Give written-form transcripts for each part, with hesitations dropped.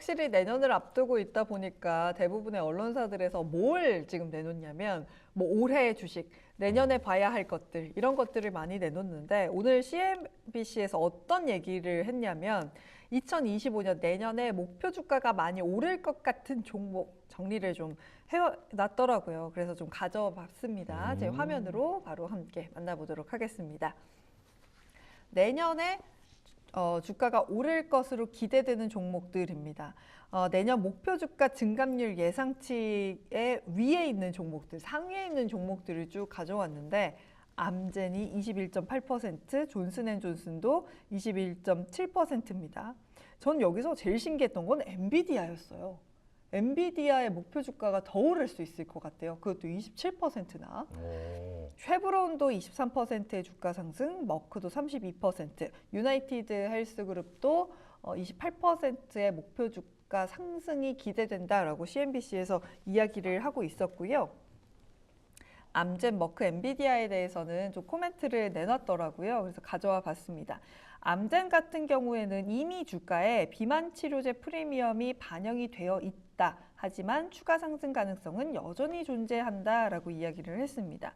확실히 내년을 앞두고 있다 보니까 대부분의 언론사들에서 뭘 지금 내놓냐면 뭐 올해의 주식, 내년에 봐야 할 것들 이런 것들을 많이 내놓는데 오늘 CNBC에서 어떤 얘기를 했냐면 2025년 내년에 목표 주가가 많이 오를 것 같은 종목 정리를 좀 해놨더라고요. 그래서 좀 가져봤습니다. 제 화면으로 바로 함께 만나보도록 하겠습니다. 내년에 주가가 오를 것으로 기대되는 종목들입니다. 내년 목표 주가 증감률 예상치의 위에 있는 종목들, 상위에 있는 종목들을 쭉 가져왔는데 암젠이 21.8%, 존슨앤존슨도 21.7%입니다. 전 여기서 제일 신기했던 건 엔비디아였어요. 엔비디아의 목표 주가가 더 오를 수 있을 것 같아요. 그것도 27%나. 쉐브론도 23%의 주가 상승, 머크도 32%, 유나이티드 헬스그룹도 28%의 목표 주가 상승이 기대된다라고 CNBC에서 이야기를 하고 있었고요. 암젠, 머크, 엔비디아에 대해서는 좀 코멘트를 내놨더라고요. 그래서 가져와 봤습니다. 암젠 같은 경우에는 이미 주가에 비만 치료제 프리미엄이 반영이 되어 있다. 하지만 추가 상승 가능성은 여전히 존재한다라고 이야기를 했습니다.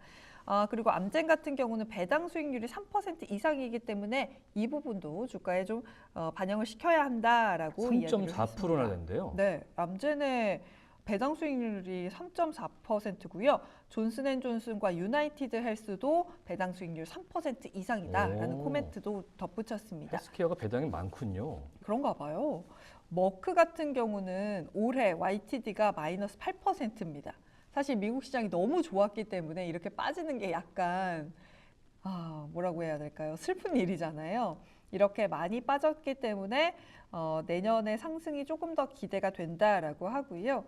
그리고 암젠 같은 경우는 배당 수익률이 3% 이상이기 때문에 이 부분도 주가에 좀 반영을 시켜야 한다라고 이야기를 했습니다. 3.4%나 된대요. 네, 암젠의 배당 수익률이 3.4%고요. 존슨앤존슨과 유나이티드 헬스도 배당 수익률 3% 이상이다라는 코멘트도 덧붙였습니다. 헬스케어가 배당이 많군요. 그런가 봐요. 머크 같은 경우는 올해 YTD가 마이너스 8%입니다. 사실 미국 시장이 너무 좋았기 때문에 이렇게 빠지는 게 약간 뭐라고 해야 될까요? 슬픈 일이잖아요. 이렇게 많이 빠졌기 때문에 내년에 상승이 조금 더 기대가 된다라고 하고요.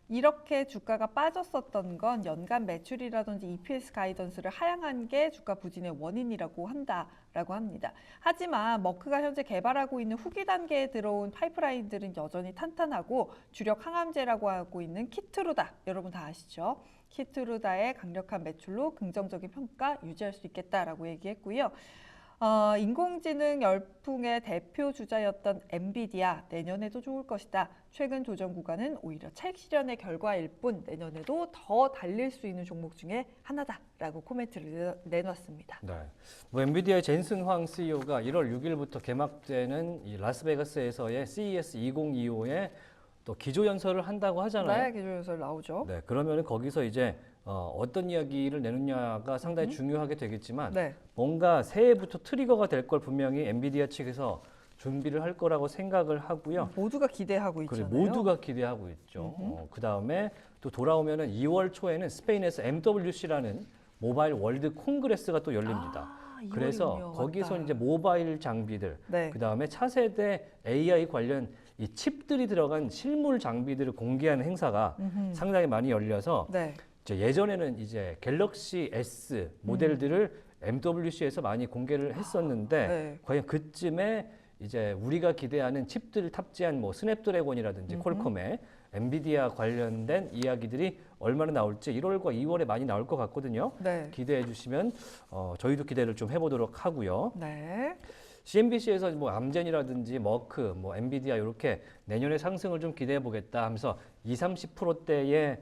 이렇게 주가가 빠졌었던 건 연간 매출이라든지 EPS 가이던스를 하향한 게 주가 부진의 원인이라고 한다라고 합니다. 하지만 머크가 현재 개발하고 있는 후기 단계에 들어온 파이프라인들은 여전히 탄탄하고 주력 항암제라고 하고 있는 키트루다, 여러분 다 아시죠? 키트루다의 강력한 매출로 긍정적인 평가 유지할 수 있겠다라고 얘기했고요. 인공지능 열풍의 대표 주자였던 엔비디아 내년에도 좋을 것이다. 최근 조정 구간은 오히려 차익 실현의 결과일 뿐 내년에도 더 달릴 수 있는 종목 중에 하나다라고 코멘트를 내놨습니다. 네, 뭐 엔비디아의 젠슨 황 CEO가 1월 6일부터 개막되는 이 라스베가스에서의 CES 2025에 또 기조연설을 한다고 하잖아요. 네, 기조연설 나오죠. 네, 그러면 거기서 이제 어떤 이야기를 내느냐가 상당히 중요하게 되겠지만 네. 뭔가 새해부터 트리거가 될 걸 분명히 엔비디아 측에서 준비를 할 거라고 생각을 하고요. 모두가 기대하고 있잖아요. 모두가 기대하고 있죠. 그 다음에 또 돌아오면은 2월 초에는 스페인에서 MWC라는 모바일 월드 콩그레스가 또 열립니다. 그래서 거기서 맞다. 이제 모바일 장비들, 네. 그 다음에 차세대 AI 관련 이 칩들이 들어간 실물 장비들을 공개하는 행사가 상당히 많이 열려서 네. 이제 예전에는 이제 갤럭시 S 모델들을 MWC에서 많이 공개를 했었는데 네. 과연 그쯤에 이제 우리가 기대하는 칩들을 탑재한 뭐 스냅드래곤이라든지 퀄컴의 엔비디아 관련된 이야기들이 얼마나 나올지 1월과 2월에 많이 나올 것 같거든요. 네. 기대해 주시면 저희도 기대를 좀 해보도록 하고요. 네. CNBC에서 뭐 암젠이라든지 머크, 뭐 엔비디아 이렇게 내년에 상승을 좀 기대해 보겠다 하면서 20-30%대의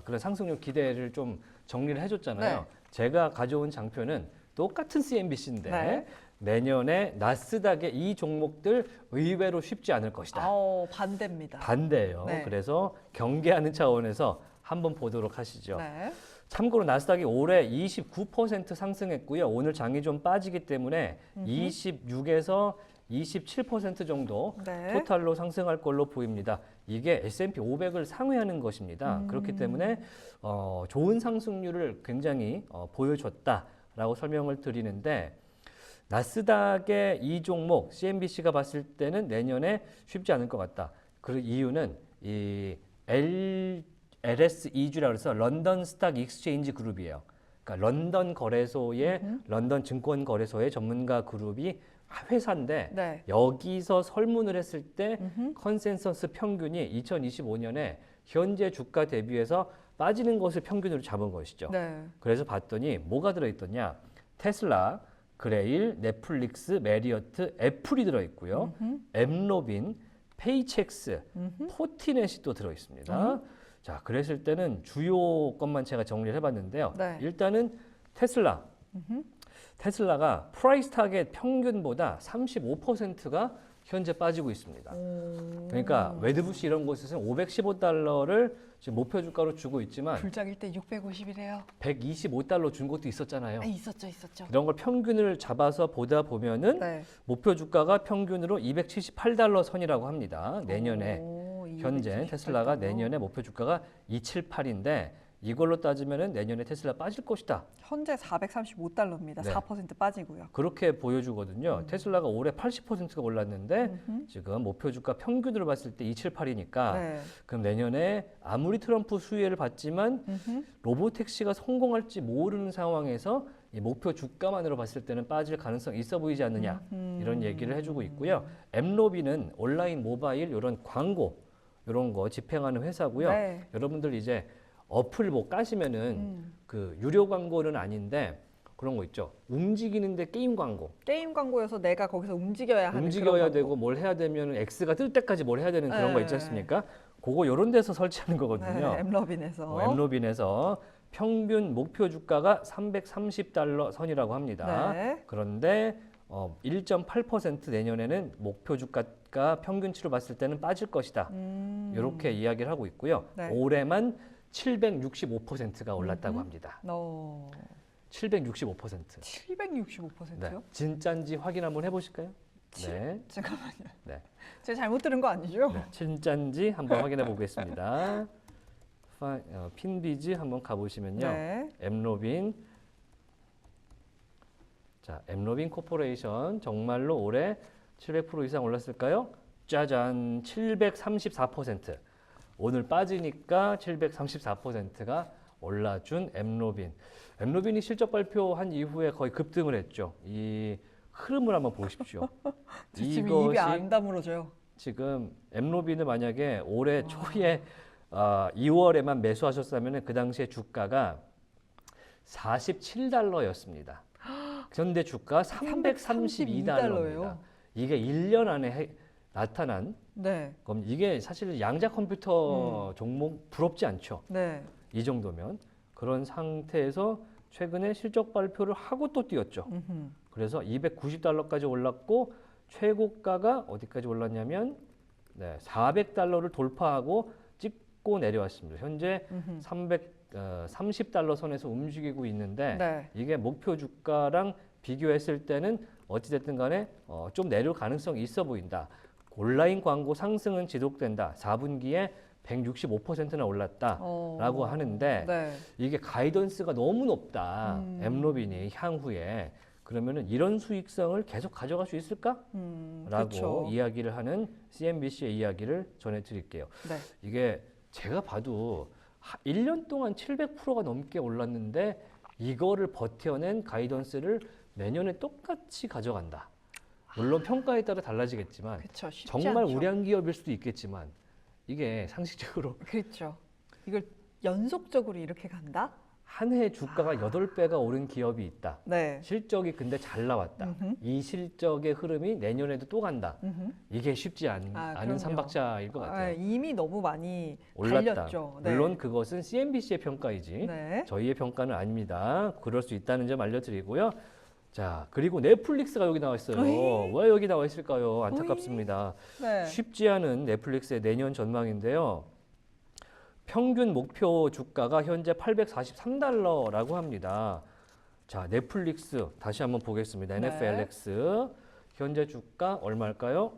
그런 상승률 기대를 좀 정리를 해줬잖아요. 네. 제가 가져온 장표는 똑같은 CNBC인데 네. 내년에 나스닥의 이 종목들 의외로 쉽지 않을 것이다. 반대입니다. 반대예요. 네. 그래서 경계하는 차원에서 한번 보도록 하시죠. 네. 참고로 나스닥이 올해 29% 상승했고요. 오늘 장이 좀 빠지기 때문에 26에서 27% 정도 네. 토탈로 상승할 걸로 보입니다. 이게 S&P 500을 상회하는 것입니다. 그렇기 때문에 좋은 상승률을 굉장히 보여줬다라고 설명을 드리는데 나스닥의 이 종목 CNBC가 봤을 때는 내년에 쉽지 않을 것 같다. 그 이유는 이 LSEG라고 해서 런던 스탁 익스체인지 그룹이에요. 그러니까 런던 거래소의 런던 증권 거래소의 전문가 그룹이 회사인데 네. 여기서 설문을 했을 때 컨센서스 평균이 2025년에 현재 주가 대비해서 빠지는 것을 평균으로 잡은 것이죠. 네. 그래서 봤더니 뭐가 들어있더냐? 테슬라, 그레일, 넷플릭스, 메리어트, 애플이 들어있고요. 엠로빈, 페이첵스, 포티넷이 또 들어 있습니다. 자, 그랬을 때는 주요 것만 제가 정리를 해봤는데요. 네. 일단은 테슬라. 테슬라가 프라이스 타겟 평균보다 35%가 현재 빠지고 있습니다. 그러니까 웨드부시 이런 곳에서는 515달러를 지금 목표 주가로 주고 있지만 불장일 때 650이래요. 125달러 준 것도 있었잖아요. 있었죠. 이런 걸 평균을 잡아서 보다 보면은 네. 목표 주가가 평균으로 278달러 선이라고 합니다. 내년에 현재 테슬라가 내년에 목표 주가가 278인데 이걸로 따지면은 내년에 테슬라 빠질 것이다. 현재 435달러입니다. 네. 4% 빠지고요. 그렇게 보여주거든요. 테슬라가 올해 80%가 올랐는데 음흠. 지금 목표 주가 평균으로 봤을 때 278이니까 네. 그럼 내년에 아무리 트럼프 수혜를 받지만 로보택시가 성공할지 모르는 상황에서 이 목표 주가만으로 봤을 때는 빠질 가능성이 있어 보이지 않느냐 이런 얘기를 해주고 있고요. 엠로비는 온라인 모바일 이런 광고 이런 거 집행하는 회사고요. 네. 여러분들 이제 어플 뭐 까시면은 그 유료 광고는 아닌데 그런 거 있죠. 움직이는데 게임 광고. 게임 광고여서 내가 거기서 움직여야 하는 움직여야 그런 되고 광고. 뭘 해야 되면 X가 뜰 때까지 뭘 해야 되는 그런 네. 거 있지 않습니까? 그거 이런 데서 설치하는 거거든요. 네, 엠러빈에서. 엠로빈에서 평균 목표 주가가 330달러 선이라고 합니다. 네. 그런데 1.8% 내년에는 목표 주가가 평균치로 봤을 때는 빠질 것이다. 이렇게 이야기를 하고 있고요. 네. 올해만 765%가 올랐다고 합니다. 765%. 765%요? 네. 진짜인지 확인 한번 해보실까요? 네. 잠깐만요. 네. 제가 잘못 들은 거 아니죠? 네. 진짜인지 한번 확인해 보겠습니다. 핀비즈 한번 가보시면요. 네. 엠로빈. 자, 엠로빈 코퍼레이션 정말로 올해 700% 이상 올랐을까요? 짜잔, 734%. 오늘 빠지니까 734%가 올라준 엠로빈. 엠로빈이 실적 발표한 이후에 거의 급등을 했죠. 이 흐름을 한번 보십시오. 지금 입이 안 다물어져요. 지금 엠로빈을 만약에 올해 초에 2월에만 매수하셨다면 그 당시에 주가가 47달러였습니다. 현재 주가 332달러입니다. 이게 1년 안에 나타난 네. 그럼 이게 사실 양자 컴퓨터 종목 부럽지 않죠. 네. 이 정도면 그런 상태에서 최근에 실적 발표를 하고 또 뛰었죠. 그래서 290달러까지 올랐고 최고가가 어디까지 올랐냐면 400달러를 돌파하고 찍고 내려왔습니다. 현재 330달러 선에서 움직이고 있는데 네. 이게 목표 주가랑 비교했을 때는 어찌됐든 간에 좀 내려올 가능성이 있어 보인다. 온라인 광고 상승은 지속된다. 4분기에 165%나 올랐다라고 하는데 네. 이게 가이던스가 너무 높다. 엠로빈이 향후에 그러면은 이런 수익성을 계속 가져갈 수 있을까? 라고 그쵸. 이야기를 하는 CNBC의 이야기를 전해드릴게요. 네. 이게 제가 봐도 1년 동안 700%가 넘게 올랐는데 이거를 버텨낸 가이던스를 내년에 똑같이 가져간다. 물론 평가에 따라 달라지겠지만 그쵸. 쉽지 정말 않죠. 우량 기업일 수도 있겠지만 이게 상식적으로 그렇죠. 이걸 연속적으로 이렇게 간다? 한 해 주가가 8배가 오른 기업이 있다. 네. 실적이 근데 잘 나왔다. 이 실적의 흐름이 내년에도 또 간다. 이게 쉽지 않은 그럼요. 삼박자일 것 같아요. 이미 너무 많이 올랐다. 달렸죠. 네. 물론 그것은 CNBC의 평가이지 네. 저희의 평가는 아닙니다. 그럴 수 있다는 점 알려드리고요. 자, 그리고 넷플릭스가 여기 나와 있어요. 어이? 왜 여기 나와 있을까요? 안타깝습니다. 네. 쉽지 않은 넷플릭스의 내년 전망인데요. 평균 목표 주가가 현재 843달러라고 합니다. 자, 넷플릭스 다시 한번 보겠습니다. 네. NFLX 현재 주가 얼마일까요?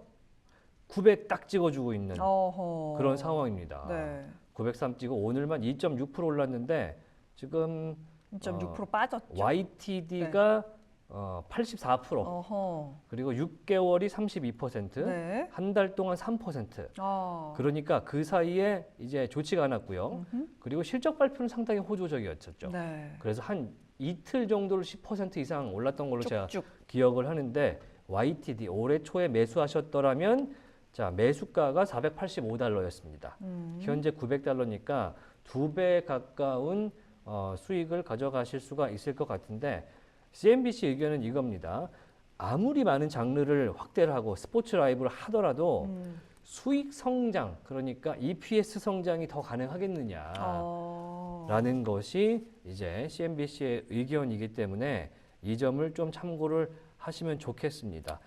900 딱 찍어주고 있는 어허. 그런 상황입니다. 네. 903 찍어 오늘만 2.6% 올랐는데 지금 2.6% 빠졌죠. YTD가 84% 어허. 그리고 6개월이 32% 네. 한 달 동안 3% 그러니까 그 사이에 이제 좋지가 않았고요. 그리고 실적 발표는 상당히 호조적이었죠. 네. 그래서 한 이틀 정도를 10% 이상 올랐던 걸로 제가 쭉쭉. 기억을 하는데 YTD 올해 초에 매수하셨더라면 자 매수가가 485달러였습니다. 현재 900달러니까 2배 가까운 수익을 가져가실 수가 있을 것 같은데 CNBC 의견은 이겁니다. 아무리 많은 장르를 확대를 하고 스포츠 라이브를 하더라도 수익 성장, 그러니까 EPS 성장이 더 가능하겠느냐라는 것이 이제 CNBC의 의견이기 때문에 이 점을 좀 참고를 하시면 좋겠습니다.